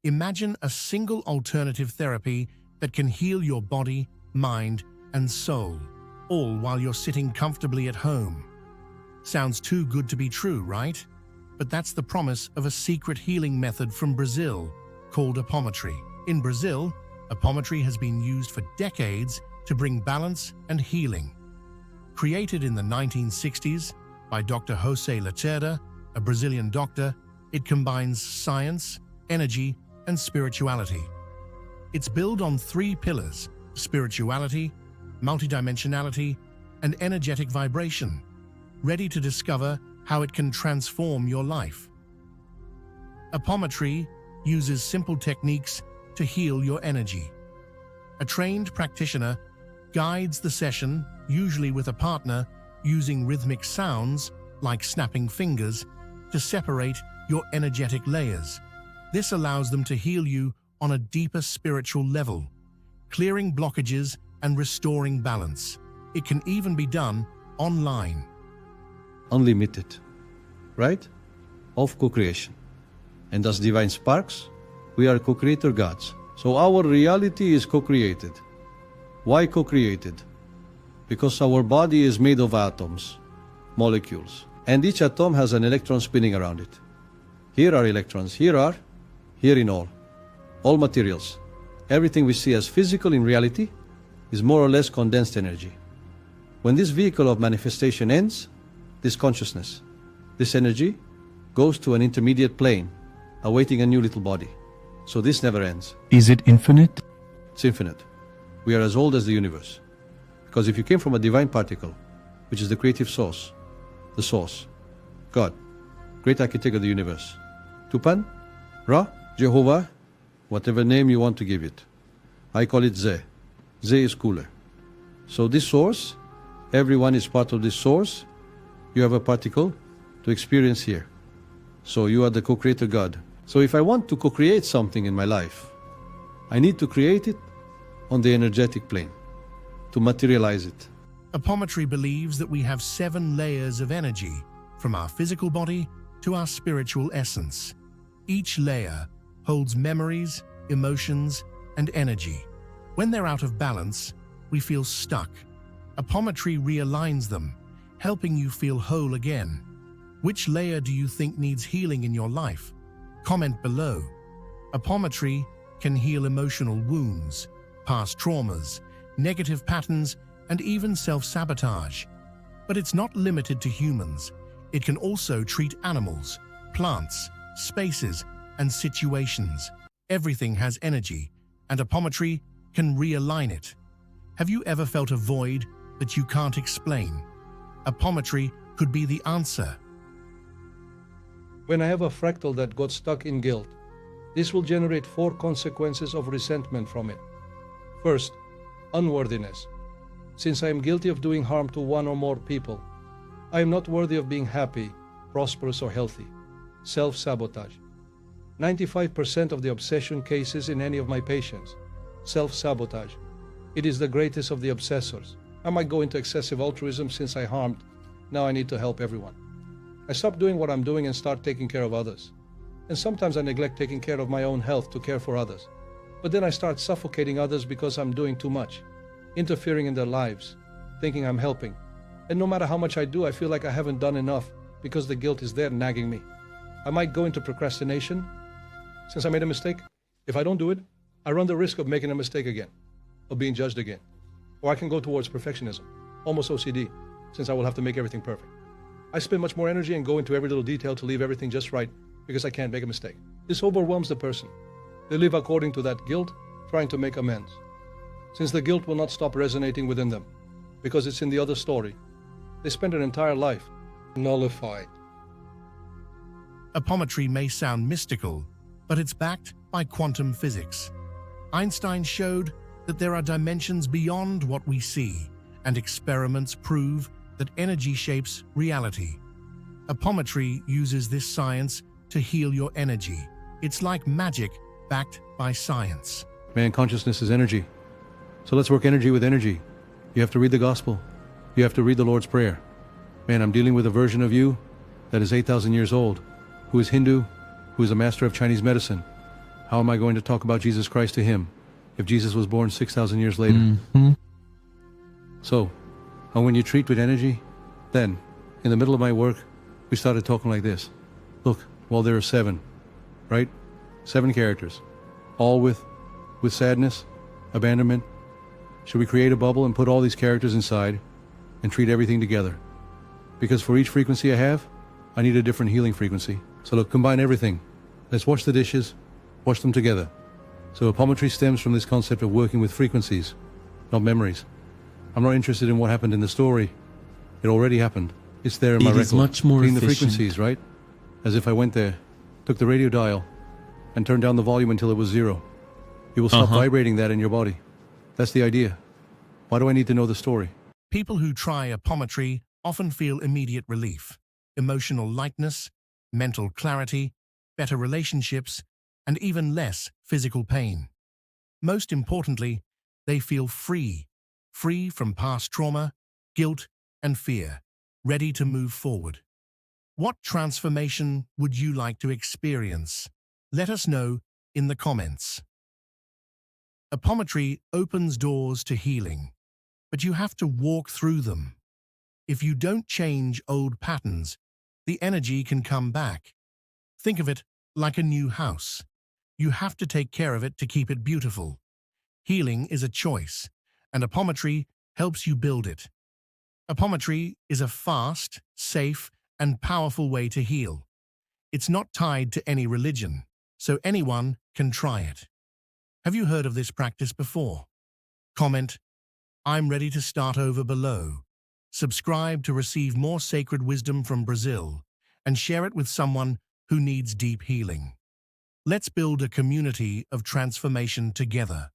Imagine a single alternative therapy that can heal your body, mind, and soul, all while you're sitting comfortably at home. Sounds too good to be true, right? But that's the promise of a secret healing method from Brazil called apometry. In Brazil, apometry has been used for decades to bring balance and healing. Created in the 1960s by Dr. José Lacerda, a Brazilian doctor, it combines science, energy, and spirituality. It's built on three pillars: spirituality, multidimensionality, and energetic vibration, ready to discover how it can transform your life. Apometry uses simple techniques to heal your energy. A trained practitioner guides the session, usually with a partner, using rhythmic sounds like snapping fingers to separate your energetic layers. This allows them to heal you on a deeper spiritual level, clearing blockages and restoring balance. It can even be done online. Unlimited, right? Of co-creation. And as divine sparks, we are co-creator gods. So our reality is co-created. Why co-created? Because our body is made of atoms, molecules, and each atom has an electron spinning around it. Here are electrons, here in all materials. Everything we see as physical in reality is more or less condensed energy. When this vehicle of manifestation ends, this consciousness, this energy, goes to an intermediate plane, awaiting a new little body. So this never ends. Is it infinite? It's infinite. We are as old as the universe. Because if you came from a divine particle, which is the creative source, the source, God, great architect of the universe, Tupan, Ra, Jehovah, whatever name you want to give it. I call it Ze. Ze is cooler. So this source, everyone is part of this source. You have a particle to experience here. So you are the co-creator God. So if I want to co-create something in my life, I need to create it on the energetic plane, to materialize it. Apometry believes that we have 7 layers of energy, from our physical body to our spiritual essence. Each layer holds memories, emotions, and energy. When they're out of balance, we feel stuck. Apometry realigns them, helping you feel whole again. Which layer do you think needs healing in your life? Comment below. Apometry can heal emotional wounds, past traumas, negative patterns, and even self-sabotage. But it's not limited to humans. It can also treat animals, plants, spaces, and situations. Everything has energy, and apometry can realign it. Have you ever felt a void that you can't explain? Apometry could be the answer. When I have a fractal that got stuck in guilt, this will generate 4 consequences of resentment from it. First, unworthiness. Since I am guilty of doing harm to one or more people, I am not worthy of being happy, prosperous, or healthy. Self-sabotage. 95% of the obsession cases in any of my patients. Self-sabotage. It is the greatest of the obsessors. I might go into excessive altruism since I harmed. Now I need to help everyone. I stop doing what I'm doing and start taking care of others. And sometimes I neglect taking care of my own health to care for others. But then I start suffocating others because I'm doing too much, interfering in their lives, thinking I'm helping. And no matter how much I do, I feel like I haven't done enough because the guilt is there nagging me. I might go into procrastination. Since I made a mistake, if I don't do it, I run the risk of making a mistake again, of being judged again. Or I can go towards perfectionism, almost OCD, since I will have to make everything perfect. I spend much more energy and go into every little detail to leave everything just right because I can't make a mistake. This overwhelms the person. They live according to that guilt, trying to make amends. Since the guilt will not stop resonating within them, because it's in the other story, they spend their entire life nullified. Apometry may sound mystical, but it's backed by quantum physics. Einstein showed that there are dimensions beyond what we see, and experiments prove that energy shapes reality. Apometry uses this science to heal your energy. It's like magic backed by science. Man, consciousness is energy. So let's work energy with energy. You have to read the gospel. You have to read the Lord's Prayer. Man, I'm dealing with a version of you that is 8,000 years old, who is Hindu, who is a master of Chinese medicine. How am I going to talk about Jesus Christ to him if Jesus was born 6,000 years later? Mm-hmm. So, and when you treat with energy, then, in the middle of my work, we started talking like this. Look, well, there are 7, right? 7 characters, all with sadness, abandonment. Should we create a bubble and put all these characters inside and treat everything together? Because for each frequency I have, I need a different healing frequency. So look, combine everything. Let's wash the dishes, wash them together. So apometry stems from this concept of working with frequencies, not memories. I'm not interested in what happened in the story. It already happened. It's there in my record. It is much more Clean the efficient. frequencies, right? As if I went there, took the radio dial, and turned down the volume until it was 0. You will stop vibrating that in your body. That's the idea. Why do I need to know the story? People who try apometry often feel immediate relief, emotional lightness, mental clarity, better relationships, and even less physical pain. Most importantly, they feel free from past trauma, guilt, and fear, ready to move forward. What transformation would you like to experience? Let us know in the comments. Apometry opens doors to healing, but you have to walk through them. If you don't change old patterns, the energy can come back. Think of it like a new house. You have to take care of it to keep it beautiful. Healing is a choice, and apometry helps you build it. Apometry is a fast, safe, and powerful way to heal. It's not tied to any religion, so anyone can try it. Have you heard of this practice before? Comment, "I'm ready to start over" below. Subscribe to receive more sacred wisdom from Brazil, and share it with someone who needs deep healing. Let's build a community of transformation together.